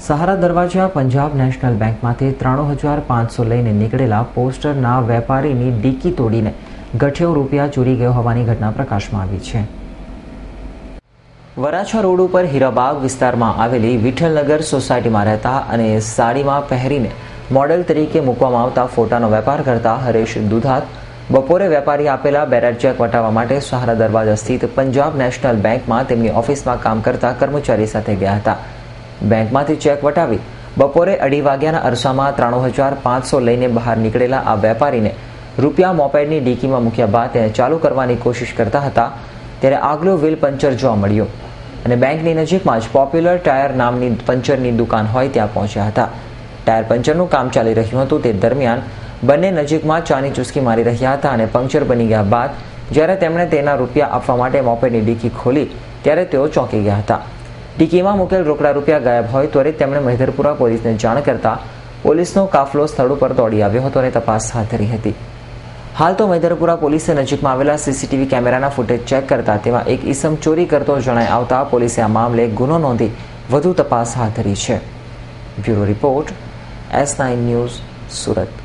સહારા દરવાજા પંજાબ નેશનલ બેંકમાંથી 93,500 લઈને નીકળેલા પોસ્ટરના વેપારીની ડીકી તોડીને ગઠિયો રૂપિયા ચોરી ગયો હોવાની ઘટના પ્રકાશમાં આવી છે. વરાછા રોડ ઉપર હીરાબાગ વિસ્તારમાં આવેલી વિઠ્ઠલનગર સોસાયટીમાં રહેતા અને સાડીમાં પહેરીને મોડેલ તરીકે મૂકવામાં આવતા ફોટાનો વેપાર કરતા હરેશ દુધાત બપોરે વેપારી આપેલા બેરેટ ચેક વટાવવા માટે સહારા દરવાજા સ્થિત પંજાબ નેશનલ બેંકમાં તેમની ઓફિસમાં કામ કરતા કર્મચારી સાથે ગયા હતા. બેંકમાંથી ચેક વટાવી બપોરે 2:30 વાગ્યાના અરસામાં 93,500 લઈને બહાર નીકળેલા આ વેપારીને રૂપિયા મોપેડની ડીકીમાં મૂક્યા બાદ તેને ચાલુ કરવાની કોશિશ કરતા હતા ત્યારે આગલો વ્હીલ પંચર જોવા મળ્યો અને બેંકની નજીકમાં જ પોપ્યુલર ટાયર નામની પંચરની દુકાન હોય ત્યાં પહોંચ્યા હતા. ટાયર પંચરનું કામ ચાલી રહ્યું હતું તે દરમિયાન બંને નજીકમાં ચાની ચુસ્કી મારી રહ્યા હતા અને પંક્ચર બની ગયા બાદ જ્યારે તેમણે તેના રૂપિયા આપવા માટે મોપેડની ડીકી ખોલી ત્યારે તેઓ ચોંકી ગયા હતા. ડીકીમાં મૂકેલ રોકડા રૂપિયા ગાયબ હોય ત્વરિત તેમણે મહિધરપુરા પોલીસને જાણ કરતા પોલીસનો કાફલો સ્થળ ઉપર દોડી આવ્યો હતો અને તપાસ હાથ ધરી હતી. હાલ તો મહિધરપુરા પોલીસે નજીકમાં આવેલા સીસીટીવી કેમેરાના ફૂટેજ ચેક કરતા તેમાં એક ઈસમ ચોરી કરતો જણાઈ આવતા પોલીસે આ મામલે ગુનો નોંધી વધુ તપાસ હાથ ધરી છે. Bureau report S9 news, Surat.